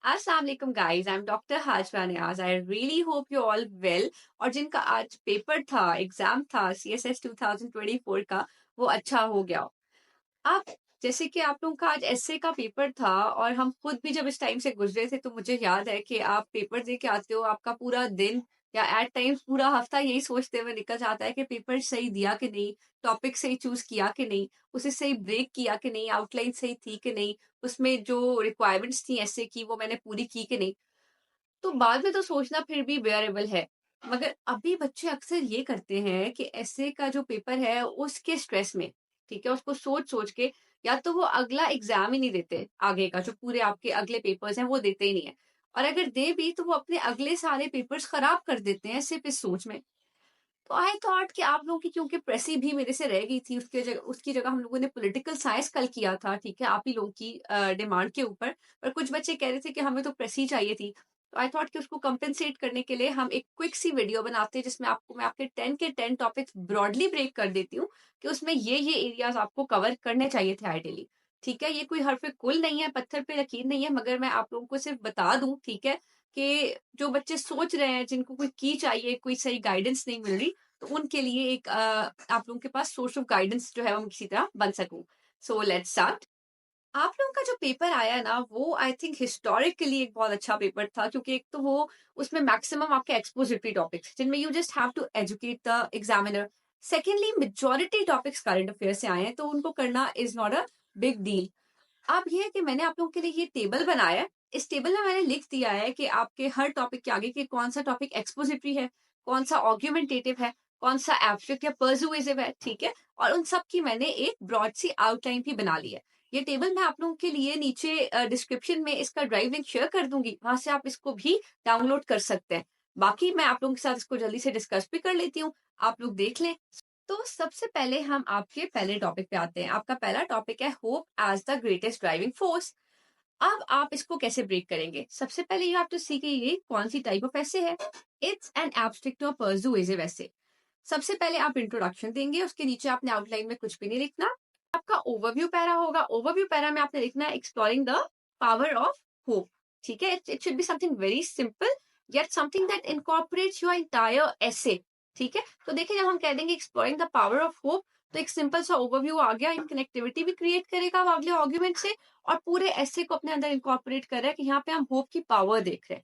अस्सलाम वालेकुम guys, I am doctor Hajra Niaz. I really hope you all well. और जिनका आज पेपर था, एग्जाम था सीएसएस 2024 का, वो अच्छा हो गया। आप जैसे कि आप लोगों का आज एसए का पेपर था और हम खुद भी जब इस टाइम से गुजरे थे, तो मुझे याद है कि आप पेपर दे के आते हो, आपका पूरा दिन या एट टाइम्स पूरा हफ्ता यही सोचते हुए निकल जाता है कि पेपर सही दिया कि नहीं, टॉपिक सही चूज किया कि नहीं, उसे सही ब्रेक किया कि नहीं, आउटलाइन सही थी कि नहीं, उसमें जो रिक्वायरमेंट्स थी एसए की वो मैंने पूरी की कि नहीं। तो बाद में तो सोचना फिर भी बेअरेबल है। मगर अभी बच्चे अक्सर ये करते हैं कि एसए का जो पेपर है उसके स्ट्रेस में, ठीक है, उसको सोच-सोच के या तो वो अगला एग्ज़ाम ही नहीं देते, आगे का जो पूरे आपके अगले पेपर्स हैं वो देते ही नहीं है। और अगर दे भी तो वो अपने अगले सारे पेपर्स खराब कर देते हैं सिर्फ़ इस सोच में। तो आई थॉट कि आप लोगों की क्योंकि प्रेसी भी मेरे से रह गई थी, उसकी जगह हम लोगों ने पॉलिटिकल साइंस कल किया था, ठीक है, आप ही लोगों की डिमांड के ऊपर। पर कुछ बच्चे कह रहे थे कि हमें तो प्रेसी चाहिए थी। तो आई थॉट कि उसको कंपेंसेट करने के लिए हम एक क्विक सी वीडियो बनाते हैं, जिसमें आपको मैं आपके 10 के 10 टॉपिक्स ब्रॉडली ब्रेक कर देती हूँ कि उसमें ये एरियाज़ आपको कवर करने चाहिए थे आइडियली। ठीक है? ये कोई हरफ कुल नहीं है, पत्थर पे लकीर नहीं है, मगर मैं आप लोगों को सिर्फ बता दूँ, ठीक है, कि जो बच्चे सोच रहे हैं, जिनको कोई की चाहिए, कोई सही गाइडेंस नहीं मिल रही, तो उनके लिए एक आप लोगों के पास सोर्स ऑफ गाइडेंस जो है वो किसी तरह बन सकूं। So let's start. आप लोगों का जो पेपर आया ना, वो आई थिंक हिस्टोरिकली एक बहुत अच्छा पेपर था, क्योंकि एक तो वो उसमें मैक्सिमम आपके एक्सपोजिटरी टॉपिक्स जिनमें you just have to educate the examiner. Secondly, majority topics current affair से आए हैं, तो उनको करना is not a big deal. अब ये है कि मैंने आप लोगों के लिए ये टेबल बनाया है। इस टेबल में मैंने लिख दिया है कि आपके हर टॉपिक के आगे कि कौन सा टॉपिक एक्सपोजिटरी है, कौन सा ऑर्ग्यूमेंटेटिव है, कौन सा एब्स्ट्रैक्ट या पर्सुएसिव है, ठीक है? और उन सब की मैंने एक ब्रॉड सी आउटलाइन भी बना ली है। ये टेबल मैं आप लोगों के लिए नीचे डिस्क्रिप्शन में इसका ड्राइव लिंक शेयर कर दूंगी, वहां से आप इसको भी डाउनलोड कर सकते हैं। बाकी मैं आप लोगों के साथ इसको जल्दी से डिस्कस भी कर लेती हूँ, आप लोग देख लें। तो सबसे पहले हम आपके पहले टॉपिक पे आते हैं। आपका पहला टॉपिक है hope as the greatest driving force. अब आप इसको कैसे ब्रेक करेंगे? सबसे पहले यू हैव टू सी कि ये कौन सी टाइप ऑफ ऐसे है। इट्स एन एब्स्ट्रैक्ट और पर्सुएसिव ऐसे। सबसे पहले आप इंट्रोडक्शन देंगे, उसके नीचे आपने आउटलाइन में कुछ भी नहीं लिखना। आपका ओवरव्यू पैरा होगा। ओवरव्यू पैरा में आपने लिखना है exploring the power of hope. ठीक है, it should be something very simple, yet something that incorporates your entire essay. ठीक है, तो देखिए, जब हम कह देंगे exploring the power of hope, तो एक सिंपल सा ओवरव्यू आ गया, इन कनेक्टिविटी भी क्रिएट करेगा अगले आर्ग्यूमेंट से, और पूरे ऐसे को अपने अंदर इनकॉर्पोरेट कर रहा है कि यहाँ पे हम होप की पावर देख रहे हैं।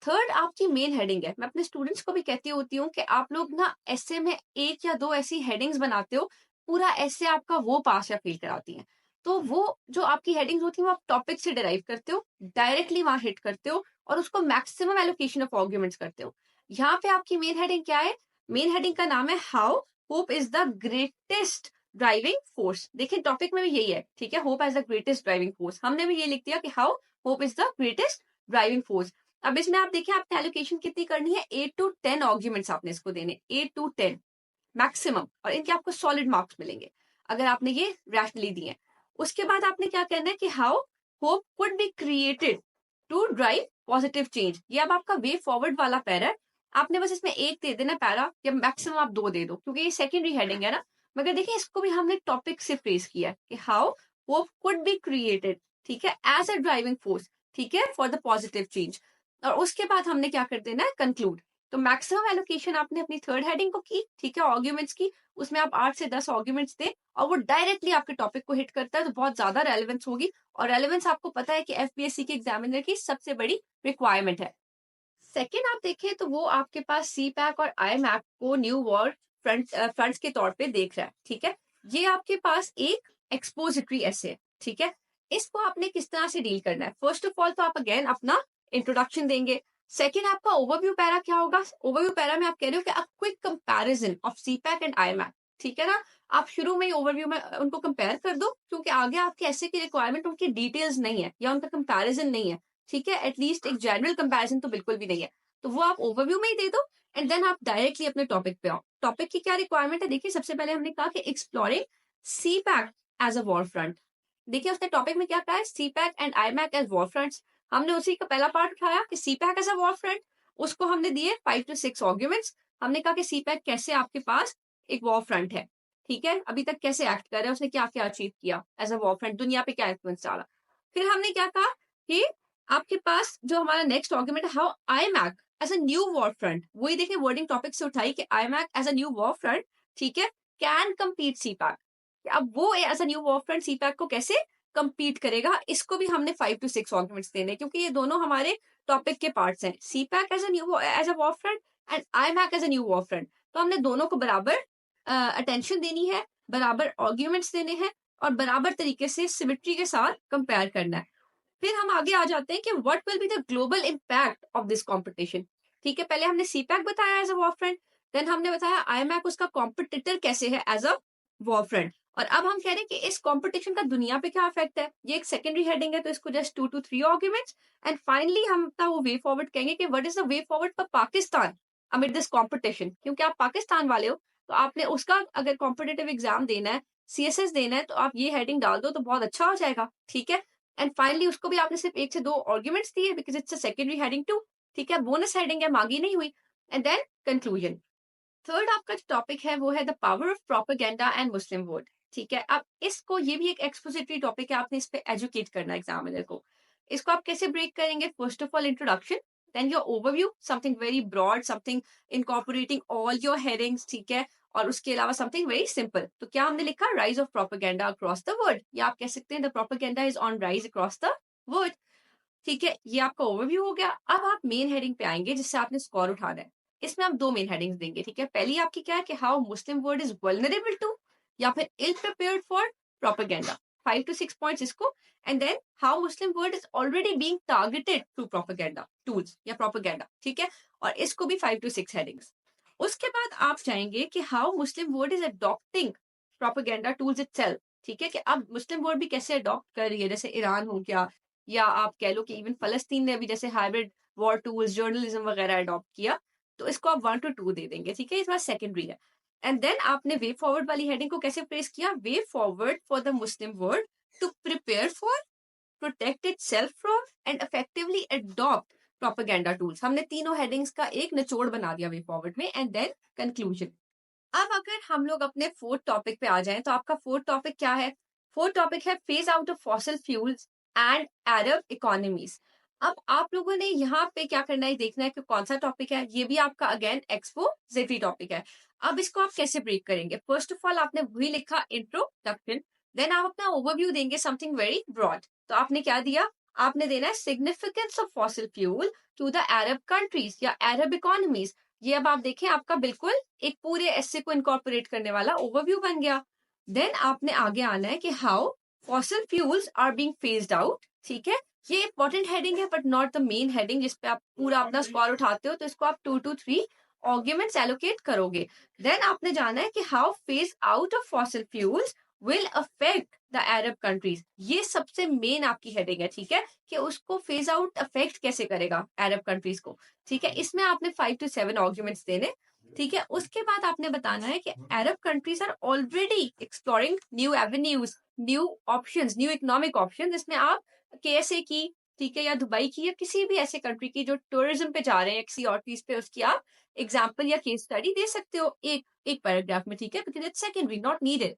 थर्ड आपकी मेन हेडिंग है। मैं अपने स्टूडेंट्स को भी कहती होती हूँ कि आप लोग ना ऐसे में एक या दो ऐसी हेडिंग्स बनाते हो, पूरा ऐसे आपका वो पास या फेल कराती हैं। तो वो जो आपकी हेडिंग्स होती हैं, वो आप टॉपिक से डिराइव करते हो, डायरेक्टली वहां हिट करते हो, और उसको मैक्सिमम एलोकेशन ऑफ आर्ग्यूमेंट्स करते हो। यहाँ पे आपकी मेन हेडिंग क्या है? मेन हेडिंग का नाम है how hope is the greatest driving force. देखिए, टॉपिक में भी यही है, ठीक है, hope as the greatest driving force. हमने भी ये लिख दिया कि how hope is the greatest driving force. अब इसमें आप देखिए, आपने एलोकेशन कितनी करनी है? 8 टू 10 आर्ग्यूमेंट्स आपने इसको देने, 8 टू 10 मैक्सिमम, और इनके आपको सॉलिड मार्क्स मिलेंगे अगर आपने ये रैशनली दिए। उसके बाद आपने क्या करना है कि how hope could be created to drive positive change. ये अब आपका वे फॉरवर्ड वाला पैरा है। आपने बस इसमें एक दे देना पैरा, या मैक्सिमम आप दो दे दो, क्योंकि ये सेकेंडरी हेडिंग है ना। मगर देखिए, इसको भी हमने टॉपिक से फ्रेज किया है कि how hope could be created, ठीक है, एज अ ड्राइविंग फोर्स, ठीक है, फॉर द पॉजिटिव चेंज। और उसके बाद हमने क्या कर देना है? कंक्लूड। तो मैक्सिमम एलोकेशन आपने अपनी थर्ड हेडिंग को की, ठीक है, आर्ग्यूमेंट्स की। उसमें आप 8 से 10 आर्ग्यूमेंट्स दें, और वो डायरेक्टली आपके टॉपिक को हिट करता है, तो बहुत ज्यादा रेलेवेंस होगी। और रेलेवेंस आपको पता है कि एफपीएससी के एग्जामिनर की सबसे बड़ी रिक्वायरमेंट है। सेकेंड आप देखें तो वो आपके पास सी पैक और आई मैक को न्यू वर्ल्ड फ्रंट्स के तौर पे देख रहा है, ठीक है। ये आपके पास एक एक्सपोजिटरी ऐसे है, ठीक है। इसको आपने किस तरह से डील करना है? फर्स्ट ऑफ ऑल तो आप अगेन अपना इंट्रोडक्शन देंगे। सेकेंड, आपका ओवरव्यू पैरा क्या होगा? ओवरव्यू पैरा में आप कह रहे हो कि a quick comparison of CPEC and IMEC, ठीक है ना। आप शुरू में ही ओवरव्यू में उनको कंपेयर कर दो, क्योंकि आगे आपके ऐसे की रिक्वायरमेंट उनकी डिटेल्स नहीं है या उनका कंपैरिजन नहीं है, ठीक है, एटलीस्ट एक जनरल कंपैरिजन तो बिल्कुल भी नहीं है। तो वो आप ओवरव्यू में ही दे दो, एंड देन आप डायरेक्टली अपने टॉपिक पे आओ। टॉपिक की क्या रिक्वायरमेंट है? देखिए, सबसे पहले हमने कहा कि exploring CPEC as a war front. देखिए, उसने टॉपिक में क्या कहा है? CPEC and IMEC as war fronts. हमने उसी का पहला पार्ट उठाया कि CPEC as a war front. उसको हमने दिए 5 टू 6 आर्ग्यूमेंट्स। हमने कहा कि सी पैक कैसे आपके पास एक वॉर फ्रंट है, ठीक है, अभी तक कैसे एक्ट कर रहा है, उसने क्या क्या अचीव किया एज अ वॉर फ्रंट, दुनिया पे क्या इन्फ्लुएंस डाला। फिर हमने क्या कहा कि आपके पास जो हमारा नेक्स्ट आर्गुमेंट है, how IMEC as a new war front, वही देखिए वर्डिंग टॉपिक से उठाई कि IMEC as a new war front, ठीक है, कैन कम्पीट सीपैक। अब वो as a new war front CPEC को कैसे कम्पीट करेगा, इसको भी हमने 5 to 6 आर्गुमेंट्स देने, क्योंकि ये दोनों हमारे टॉपिक के पार्ट्स हैं, CPEC as a new as a war front and IMEC as a new war front. तो हमने दोनों को बराबर अटेंशन देनी है, बराबर आर्ग्यूमेंट्स देने हैं और बराबर तरीके से सिमेट्री के साथ कंपेयर करना है। फिर हम आगे आ जाते हैं कि what will be the global impact of this competition. ठीक है, पहले हमने सीपैक बताया as a war front, then हमने बताया आईमैक उसका कॉम्पिटिटर कैसे है एज अ वॉर फ्रंट, और अब हम कह रहे हैं कि इस कंपटीशन का दुनिया पे क्या इफेक्ट है। ये एक सेकेंडरी हेडिंग है, तो इसको just 2 to 3 arguments, and finally हम अपना वो वे फॉरवर्ड कहेंगे कि what is the way forward for Pakistan amid this competition. क्योंकि आप पाकिस्तान वाले हो, तो आपने उसका अगर कॉम्पिटेटिव एग्जाम देना है, सीएसएस देना है, तो आप ये हेडिंग डाल दो तो बहुत अच्छा हो जाएगा। ठीक है, एंड फाइनली उसको भी आपने सिर्फ 1 से 2 आर्ग्यूमेंट्स दिए because it's a secondary heading too. ठीक है, बोनस हेडिंग है, मांगी नहीं हुई। And then conclusion. थर्ड आपका जो टॉपिक है वो है the power of propaganda and Muslim vote. ठीक है, अब इसको, ये भी एक एक्सपोजिटरी टॉपिक है, आपने इस पे एजुकेट करना है एग्जामिनर को। इसको आप कैसे ब्रेक करेंगे, first of all introduction, then your overview, something very broad, something incorporating all your headings. ठीक है, और उसके अलावा समथिंग वेरी सिंपल। तो क्या हमने लिखा, rise of propaganda across the world, या आप कह सकते हैं the propaganda is on rise across the world. ठीक है, ये आपका ओवरव्यू हो गया। अब आप मेन हेडिंग पे आएंगे जिससे आपने स्कोर उठाना है। इसमें आप 2 मेन हेडिंग्स देंगे। ठीक है, पहली आपकी क्या है कि how Muslim world is vulnerable to, या फिर ill prepared for propaganda, 5 to 6 points इसको। And then how Muslim world is already being targeted through propaganda tools या प्रोपेगेंडा। ठीक है, और इसको भी 5 to 6 हेडिंग्स। उसके बाद आप चाहेंगे कि how Muslim world is adopting propaganda tools itself. ठीक है, कि अब मुस्लिम वर्ल्ड भी कैसे अडॉप्ट कर रही है, जैसे ईरान हो गया, या आप कह लो कि इवन फलस्तीन ने भी जैसे हाइब्रिड वॉर टूल्स, जर्नलिज्म वगैरह अडॉप्ट किया। तो इसको आप 1 to 2 दे देंगे। ठीक है, इस बार सेकेंडरी है। एंड देन आपने वे फॉरवर्ड वाली हेडिंग को कैसे प्रेस किया, way forward for the Muslim world to prepare for, protect itself from and effectively adopt propaganda tools. हमने तीनों हेडिंग्स का एक निचोड़ बना दिया वे फॉरवर्ड में। And then conclusion. अब अगर हम लोग अपने फोर्थ टॉपिक पे आ जाएं, तो आपका फोर्थ टॉपिक क्या है, फोर्थ टॉपिक है phase out of fossil fuels and Arab economies. अब आप लोगों ने यहाँ पे क्या करना है, देखना है कि कौन सा टॉपिक है। ये भी आपका अगेन एक्सपोजिटरी टॉपिक है। अब इसको आप कैसे ब्रेक करेंगे, फर्स्ट ऑफ ऑल आपने वही लिखा इंट्रोडक्शन, देन आप अपना ओवरव्यू देंगे समथिंग वेरी ब्रॉड। तो आपने क्या दिया, आपने देना है significance of fossil fuel to the Arab countries या अरब इकोनॉमीज। ये अब आप देखें आपका बिल्कुल एक पूरे एसे को इनकॉर्पोरेट करने वाला ओवरव्यू बन गया। देन आपने आगे आना है कि how fossil fuels are being phased out. ठीक है, ये इंपॉर्टेंट हेडिंग है but not the main heading जिसपे आप पूरा अपना स्कोर उठाते हो, तो इसको आप 2 to 3 आर्ग्यूमेंट्स एलोकेट करोगे। देन आपने जाना है कि how phase out of fossil fuels will affect the Arab countries. ये सबसे मेन आपकी हेडिंग है। ठीक है, कि उसको फेज आउट अफेक्ट कैसे करेगा अरब कंट्रीज को। ठीक है, इसमें आपने 5 to 7 आर्ग्यूमेंट्स देने। ठीक है, उसके बाद आपने बताना है कि Arab countries are already exploring new avenues, new options, new economic options. इसमें आप केएसए की, ठीक है, या दुबई की, या किसी भी ऐसे कंट्री की जो टूरिज्म पे जा रहे हैं किसी और चीज पे, उसकी आप एग्जाम्पल या केस स्टडी दे सकते हो एक एक पैराग्राफ में। ठीक है, because it's secondary not needed.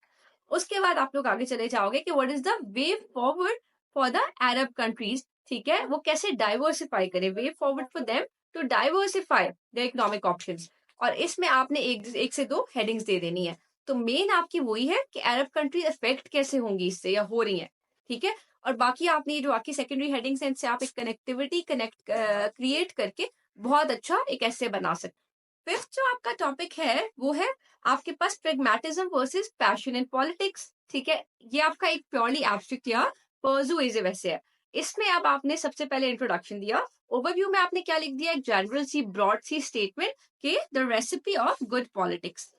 उसके बाद आप लोग आगे चले जाओगे कि what is the way forward for the Arab countries. ठीक है, वो कैसे डाइवर्सिफाई करे, way forward for them to diversify the economic options. और इसमें आपने एक से दो हेडिंग्स दे देनी है। तो मेन आपकी वही है कि अरब कंट्री अफेक्ट कैसे होंगी इससे या हो रही है। ठीक है, और बाकी आपने ये जो आपकी सेकेंडरी हेडिंग्स हैं, इनसे आप एक कनेक्टिविटी क्रिएट करके बहुत अच्छा एक ऐसे बना सकते। फिफ्थ जो आपका टॉपिक है वो है आपके पास pragmatism versus passion in politics. ठीक है, ये आपका एक प्योरली एब्स्ट्रैक्ट या पर्सुएसिव ऐसे है। इसमें अब आपने सबसे पहले इंट्रोडक्शन दिया, ओवरव्यू में आपने क्या लिख दिया, एक जनरल सी ब्रॉड सी स्टेटमेंट के the recipe of good politics.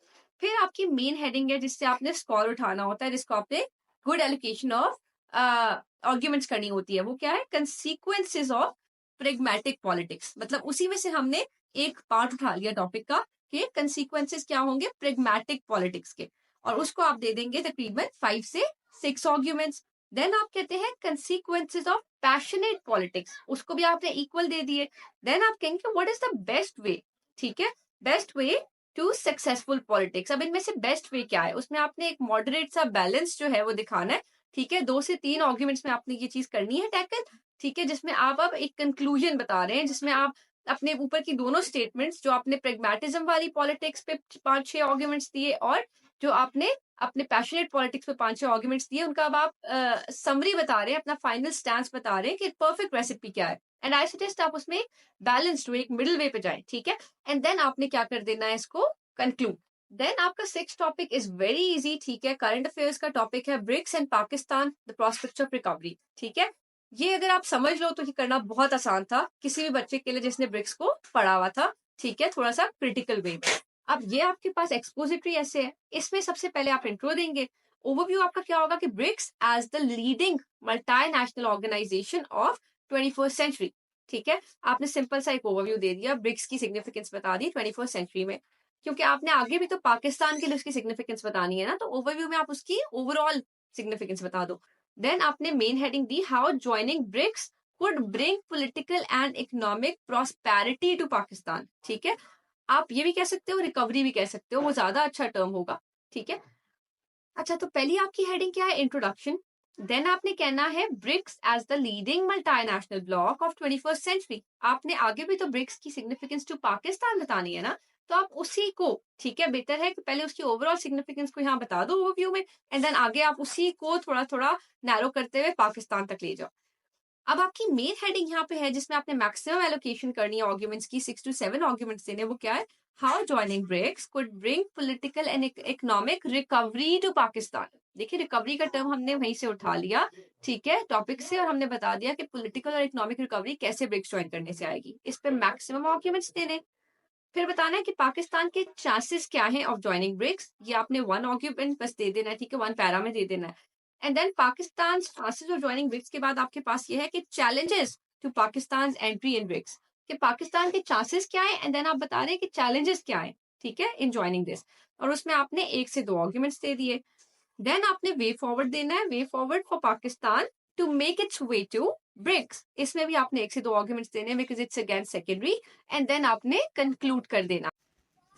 फिर आपकी मेन हेडिंग है जिससे आपने स्कोर उठाना होता है, जिसको आपने गुड एलोकेशन ऑफ आर्ग्यूमेंट्स करनी होती है। वो क्या है, कंसिक्वेंसेस ऑफ प्रेगमेटिक पॉलिटिक्स। मतलब उसी में से हमने एक पार्ट उठा लिया टॉपिक का कि कंसिक्वेंसेस क्या होंगे प्रेगमेटिक पॉलिटिक्स के, और उसको आप दे देंगे तकरीबन 5 से 6 आर्ग्यूमेंट्स। देन आप कहते हैं कंसिक्वेंसेस ऑफ पैशनेट पॉलिटिक्स, उसको भी आपने इक्वल दे दिए। देन आप कहेंगे what is the best way. ठीक है, best way to successful politics. अब इनमें से बेस्ट वे क्या है, उसमें आपने एक मॉडरेट सा बैलेंस जो है वो दिखाना है। ठीक है, 2 से 3 आर्ग्यूमेंट्स में आपने ये चीज करनी है टैकल। ठीक है, जिसमें आप अब एक कंक्लूजन बता रहे हैं, जिसमें आप अपने ऊपर की दोनों स्टेटमेंट्स, जो आपने प्रैग्मैटिज्म वाली पॉलिटिक्स पे 5-6 आर्गुमेंट्स दिए और जो आपने अपने पैशनेट पॉलिटिक्स पे 5-6 आर्गुमेंट्स दिए, उनका अब आप समरी बता रहे हैं, अपना फाइनल स्टैंस बता रहे हैं कि परफेक्ट रेसिपी क्या है। एंड आई सजेस्ट आप उसमें बैलेंस्ड एक मिडल वे पे जाएं, ठीक है? एंड देन आपने क्या कर देना है, इसको कंक्लूड। देन आपका 6th topic is very easy, ठीक है? करंट अफेयर्स का टॉपिक है, BRICS and Pakistan, the prospects of recovery, ठीक है? ये अगर आप समझ लो तो ये करना बहुत आसान था किसी भी बच्चे के लिए जिसने ब्रिक्स को पढ़ा हुआ था, ठीक है? थोड़ा सा क्रिटिकल वे में। अब ये आपके पास एक्सपोजिटरी ऐसे है, इसमें सबसे पहले आप इंट्रो देंगे। ओवरव्यू आपका क्या होगा कि BRICS as the leading multinational organisation of 21st century, ठीक है? आपने सिंपल सा एक ओवरव्यू दे दिया, ब्रिक्स की सिग्निफिकेंस बता दी 21st सेंचुरी में, क्योंकि आपने आगे भी तो पाकिस्तान के लिए उसकी सिग्निफिकेंस बतानी है ना, तो ओवरव्यू में आप उसकी ओवरऑल सिग्निफिकेंस बता दो। देन आपने मेन हेडिंग दी, how joining BRICS could bring political and economic prosperity to Pakistan, ठीक है? आप ये भी कह सकते हो, रिकवरी भी कह सकते हो, वो ज्यादा अच्छा टर्म होगा, ठीक है? अच्छा, तो पहली आपकी हेडिंग क्या है? इंट्रोडक्शन। देन आपने कहना है BRICS as the leading multinational bloc of 21st century. आपने आगे भी तो ब्रिक्स की सिग्निफिकेंस टू पाकिस्तान बतानी है ना, तो आप उसी को, ठीक है, बेहतर है कि पहले उसकी ओवरऑल सिग्निफिकेंस को यहाँ बता दो ओवरव्यू में, एंड देन आगे आप उसी को थोड़ा थोड़ा नैरो करते हुए पाकिस्तान तक ले जाओ। अब आपकी मेन हेडिंग यहाँ पे है जिसमें आपने मैक्सिमम एलोकेशन करनी है आर्ग्यूमेंट्स की, 6 to 7 आर्ग्यूमेंट्स देने, वो क्या है? How joining BRICS could bring political and economic recovery to Pakistan. देखिए, रिकवरी का टर्म हमने वहीं से उठा लिया, ठीक है, टॉपिक से, और हमने बता दिया कि पॉलिटिकल और इकोनॉमिक रिकवरी कैसे ब्रिक्स ज्वाइन करने से आएगी। इस पे मैक्सिमम आर्ग्यूमेंट्स देने, फिर बताना है कि पाकिस्तान के चांसेस क्या हैं ऑफ ज्वाइनिंग ब्रिक्स। ये आपने वन आर्ग्यूमेंट बस दे देना है, ठीक है, वन पैरा में दे देना है। And then Pakistan chances of joining BRICS के बाद आपके पास ये है कि challenges to Pakistan entry in BRICS, कि पाकिस्तान के चांसेस क्या है, एंड देन आप बता रहे हैं कि चैलेंजेस क्या है, ठीक है, इन ज्वाइनिंग दिस। और उसमें आपने 1 से 2 आर्ग्यूमेंट्स दे दिए। देन आपने वे फॉरवर्ड देना है, way forward for Pakistan to make its way to BRICS. इसमें भी आपने 1 से 2 आर्ग्यूमेंट्स देने हैं because it's again secondary, and then आपने कंक्लूड कर देना।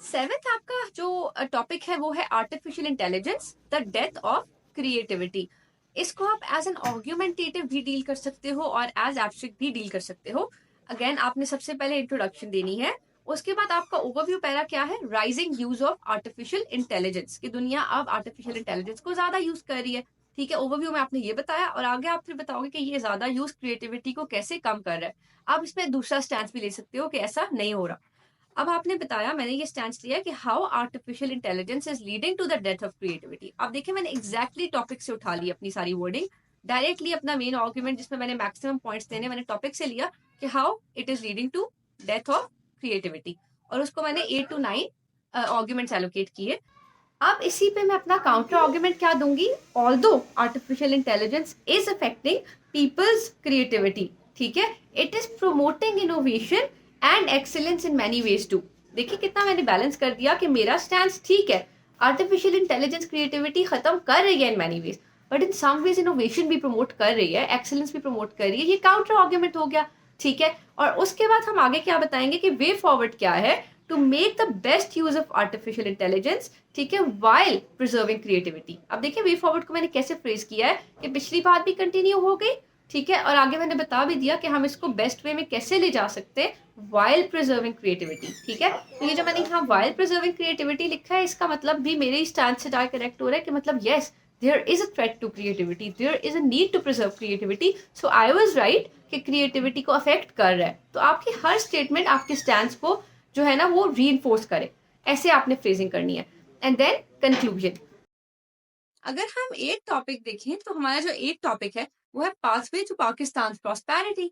7th आपका जो टॉपिक है वो है artificial intelligence, the death of creativity. इसको आप एज एन आर्ग्यूमेंटेटिव भी डील कर सकते हो और एज एब्स्ट्रैक्ट भी डील कर सकते हो। अगेन आपने सबसे पहले इंट्रोडक्शन देनी है, उसके बाद आपका ओवरव्यू पैरा क्या है? Rising use of artificial intelligence, की दुनिया अब आर्टिफिशियल इंटेलिजेंस को ज्यादा यूज कर रही है, ठीक है? ओवरव्यू में आपने ये बताया और आगे आप फिर बताओगे कि ये ज्यादा यूज क्रिएटिविटी को कैसे कम कर रहा है। आप इसमें दूसरा स्टैंड भी ले सकते हो कि ऐसा नहीं हो रहा। अब आपने बताया, मैंने ये स्टैंड लिया कि how artificial intelligence is leading to the death of creativity. अब देखिए, मैंने एग्जैक्टली टॉपिक से उठा ली अपनी सारी वर्डिंग, डायरेक्टली अपना मेन आर्ग्यूमेंट जिसमें मैंने मैक्सिमम पॉइंट्स देने, मैंने टॉपिक से लिया कि how it is leading to death of creativity, और उसको मैंने 8 to 9 आर्ग्यूमेंट्स एलोकेट किए। अब इसी पे मैं अपना काउंटर आर्ग्यूमेंट क्या दूंगी? Although artificial intelligence is affecting people's creativity, ठीक है, it is promoting innovation and excellence in many ways too. देखिए कितना मैंने बैलेंस कर दिया कि मेरा स्टैंड ठीक है, आर्टिफिशियल इंटेलिजेंस क्रिएटिविटी खत्म कर रही है in many ways, but in some ways innovation भी प्रमोट कर रही है, एक्सीलेंस भी प्रमोट कर रही है। ये काउंटर आर्ग्यूमेंट हो गया, ठीक है? और उसके बाद हम आगे क्या बताएंगे कि वे फॉरवर्ड क्या है to make the best use of artificial intelligence, ठीक है, वाइल प्रिजर्विंग क्रिएटिविटी। अब देखिए वे फॉरवर्ड को मैंने कैसे फ्रेज किया है कि पिछली बात भी कंटिन्यू हो गई, ठीक है, और आगे मैंने बता भी दिया कि हम इसको बेस्ट वे में कैसे ले जा सकते हैं, वाइल प्रिजर्विंग क्रिएटिविटी, ठीक है? तो ये जो मैंने यहाँ वाइल प्रिजर्विंग क्रिएटिविटी लिखा है, इसका मतलब भी मेरे स्टैंड से जाकर करेक्ट हो रहा है कि मतलब yes, there is a threat to creativity, there is a need to preserve creativity, so I was right कि क्रिएटिविटी को अफेक्ट कर रहा है। तो आपकी हर स्टेटमेंट आपके स्टैंड को जो है ना वो रीइंफोर्स करे, ऐसे आपने फ्रेजिंग करनी है। And then conclusion. अगर हम एक टॉपिक देखें तो हमारा जो एक टॉपिक है वो है pathway to Pakistan prosperity.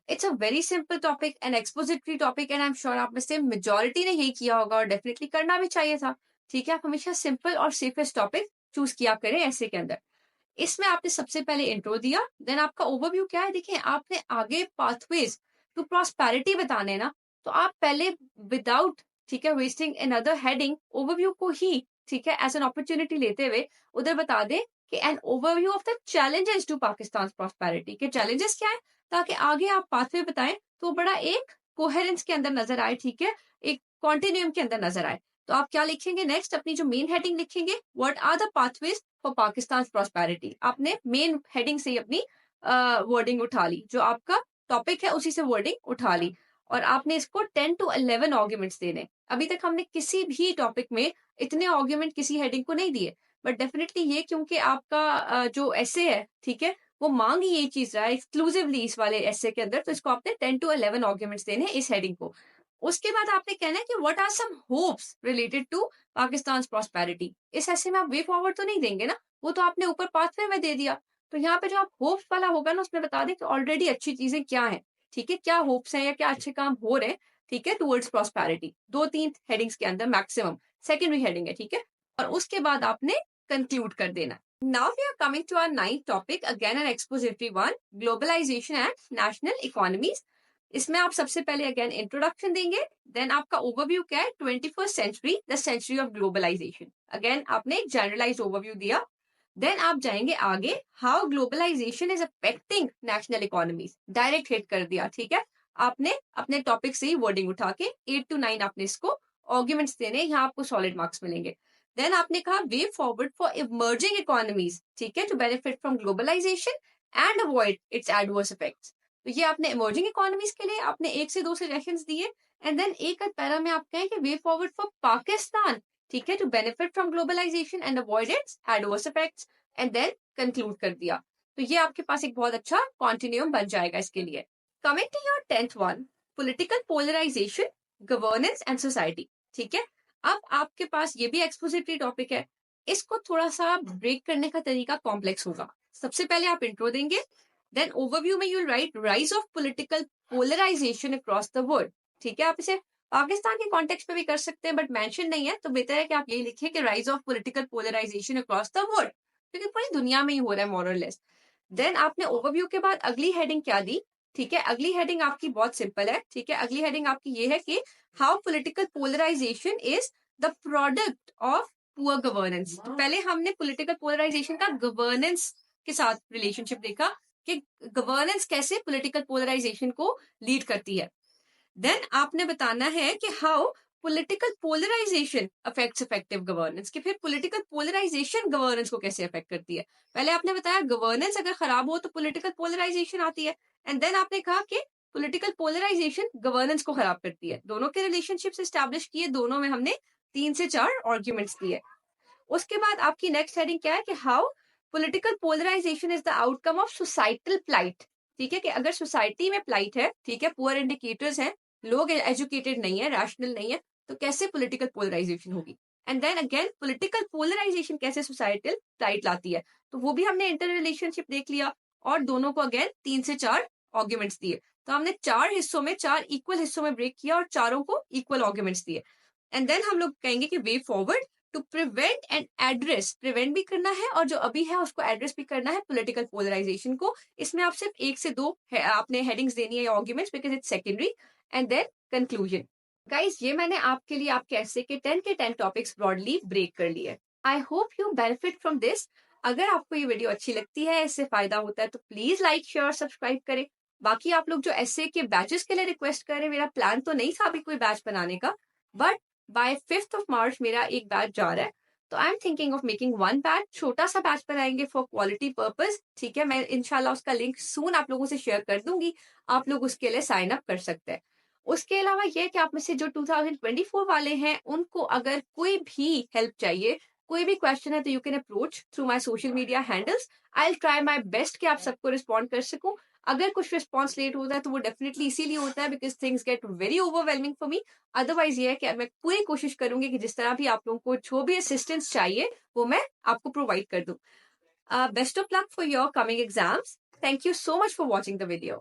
It's a very simple topic and expository topic, and I am sure आप में से मेजोरिटी ने यही किया होगा और डेफिनेटली करना भी चाहिए था, ठीक है? आप हमेशा सिंपल और सेफेस्ट टॉपिक चूज किया करें ऐसे के अंदर। इसमें आपने सबसे पहले इंट्रो दिया, देन आपका ओवरव्यू क्या है? देखिए, आपने आगे पाथवेज टू प्रॉस्पेरिटी बताने ना, तो आप पहले विदाउट, ठीक है, वेस्टिंग अनदर हेडिंग, ओवरव्यू को ही, ठीक है, एज एन अपॉर्चुनिटी लेते हुए उधर बता दें कि an overview of the challenges to Pakistan prosperity, के चैलेंजेस क्या है, ताकि आगे आप पाथवे बताएं तो बड़ा एक कोहेरेंस के अंदर नजर आए, ठीक है, एक कॉन्टिन्यूम के अंदर नजर आए। तो आप क्या लिखेंगे नेक्स्ट? अपनी जो मेन हेडिंग लिखेंगे, what are the pathways for Pakistan prosperity. आपने मेन हेडिंग से ही अपनी वर्डिंग उठा ली, जो आपका टॉपिक है उसी से वर्डिंग उठा ली, और आपने इसको 10 to 11 आर्ग्यूमेंट्स देने। अभी तक हमने किसी भी टॉपिक में इतने आर्ग्यूमेंट किसी हेडिंग को नहीं दिए, बट डेफिनेटली ये क्योंकि आपका जो ऐसे है, ठीक है, वो मांग ही ये चीज रहा है एक्सक्लूसिवली इस वाले ऐसे के अंदर, तो इसको आपने 10 to 11 आर्ग्यूमेंट्स देने इस हेडिंग को। उसके बाद आपने कहना है कि what are some hopes related to Pakistan prosperity. इस ऐसे में आप वे फॉरवर्ड तो नहीं देंगे ना, वो तो आपने ऊपर पाथवे में दे दिया। तो यहाँ पे जो आप होप्स वाला होगा ना, उसमें बता दें कि ऑलरेडी अच्छी चीजें क्या है, ठीक है, क्या होप्स हैं या क्या अच्छे काम हो रहे हैं, ठीक है, टुवर्ड्स प्रॉस्पेरिटी। 2-3 हेडिंग्स के अंदर मैक्सिमम सेकेंडरी हेडिंग है, ठीक है, और उसके बाद आपने कंक्लूड कर देना। Now we are coming to our 9th topic, again an expository one, globalization and national economies. इसमें आप सबसे पहले अगेन इंट्रोडक्शन देंगे, देन आपका ओवरव्यू क्या है, 21st century, the century of globalization. Again आपने एक जनरलाइज ओवरव्यू दिया। देन आप जाएंगे आगे, how globalization is affecting national economies, direct hit कर दिया, ठीक है। आपने अपने टॉपिक से ही वर्डिंग उठा के 8 to 9 आपने इसको आर्ग्यूमेंट्स देने, यहाँ आपको सॉलिड मार्क्स मिलेंगे। देन आपने कहा way forward for emerging economies, ठीक है, to benefit from globalization and avoid its adverse effects. तो ये आपने इमर्जिंग इकोनॉमीज के लिए आपने 1 से 2 सजेशंस दिए, एंड देन एक पैरा में आप कहें कि वे फॉरवर्ड फॉर पाकिस्तान, ठीक है, to benefit from globalization and avoid its adverse effects, and then conclude कर दिया। तो ये आपके पास एक बहुत अच्छा कॉन्टिन्यूम बन जाएगा इसके लिए। Coming to your 10th one, political polarization, governance and society, ठीक है। अब आपके पास ये भी एक्सपोजिटरी टॉपिक है, इसको थोड़ा सा ब्रेक करने का तरीका कॉम्प्लेक्स होगा। सबसे पहले आप इंट्रो देंगे, देन ओवरव्यू में you write rise of political polarization across the world, ठीक है। आप इसे पाकिस्तान के कॉन्टेक्स्ट पे भी कर सकते हैं, बट मेंशन नहीं है, तो बेहतर है कि आप यही लिखिए कि rise of political polarization across the world, क्योंकि पूरी दुनिया में ही हो रहा है मोर और लेस। देन आपने ओवरव्यू के बाद अगली हेडिंग क्या दी, ठीक है, अगली हेडिंग आपकी बहुत सिंपल है, ठीक है, अगली हेडिंग आपकी ये है कि how political polarization is the product of poor governance. तो पहले हमने पॉलिटिकल पोलराइजेशन का गवर्नेंस के साथ रिलेशनशिप देखा कि गवर्नेंस कैसे पॉलिटिकल पोलराइजेशन को लीड करती है। देन आपने बताना है कि how political polarization affects effective governance, कि फिर पॉलिटिकल पोलराइजेशन गवर्नेंस को कैसे अफेक्ट करती है। पहले आपने बताया गवर्नेंस अगर खराब हो तो पॉलिटिकल पोलराइजेशन आती है, एंड देन आपने कहा कि पॉलिटिकल पोलराइजेशन गवर्नेंस को खराब करती है। दोनों के रिलेशनशिप्स एस्टैब्लिश किए, दोनों में हमने 3 से 4 आर्ग्यूमेंट्स दिए। उसके बाद आपकी नेक्स्ट हेडिंग क्या है कि how political polarization is the outcome of societal plight, ठीक है, कि अगर सोसाइटी में प्लाइट है, ठीक है, पुअर इंडिकेटर्स हैं, लोग एजुकेटेड नहीं है, रैशनल नहीं है, तो कैसे पॉलिटिकल पोलराइजेशन होगी। And then again political polarization कैसे सोसाइटल प्लाइट लाती है, तो वो भी हमने इंटर रिलेशनशिप देख लिया, और दोनों को अगेन 3 से 4 आर्ग्यूमेंट्स दिए। तो हमने 4 हिस्सों में, 4 इक्वल हिस्सों में ब्रेक किया और चारों को इक्वल आर्ग्यूमेंट्स दिए। एंड देन हम लोग कहेंगे कि way forward to prevent and address, prevent भी करना है और जो अभी है उसको एड्रेस भी करना है पॉलिटिकल पोलराइजेशन को। इसमें आप सिर्फ 1 से 2 आपने हेडिंग्स देनी है arguments, because it's secondary, and then conclusion. Guys, ये मैंने आपके लिए आपके ऐसे के 10 के 10 टॉपिक्स ब्रॉडली ब्रेक कर लिए। I hope you benefit from this. अगर आपको ये वीडियो अच्छी लगती है, इससे फायदा होता है, तो प्लीज लाइक शेयर और सब्सक्राइब करें। बाकी आप लोग जो ऐसे के बैचेस के लिए रिक्वेस्ट करें, मेरा प्लान तो नहीं था अभी कोई बैच बनाने का, but by 5th of March मेरा एक बैच जा रहा है, तो I am thinking of making one batch, छोटा सा बैच बनाएंगे फॉर क्वालिटी पर्पस, ठीक है। मैं इंशाल्लाह उसका लिंक सून आप लोगों से शेयर कर दूंगी, आप लोग उसके लिए साइन अप कर सकते हैं। उसके अलावा यह कि आप में से जो 2024 वाले हैं, उनको अगर कोई भी हेल्प चाहिए, कोई भी क्वेश्चन है, तो you can approach through my social media handles. I will try my best कि आप सबको रिस्पॉन्ड कर सकूं। अगर कुछ रिस्पॉन्स लेट होता है तो वो डेफिनेटली इसीलिए होता है because things get very overwhelming for me. Otherwise ये है कि मैं पूरी कोशिश करूंगी कि जिस तरह भी आप लोगों को जो भी असिस्टेंस चाहिए वो मैं आपको प्रोवाइड कर दूं। Best of luck for your coming exams. Thank you so much for watching the video.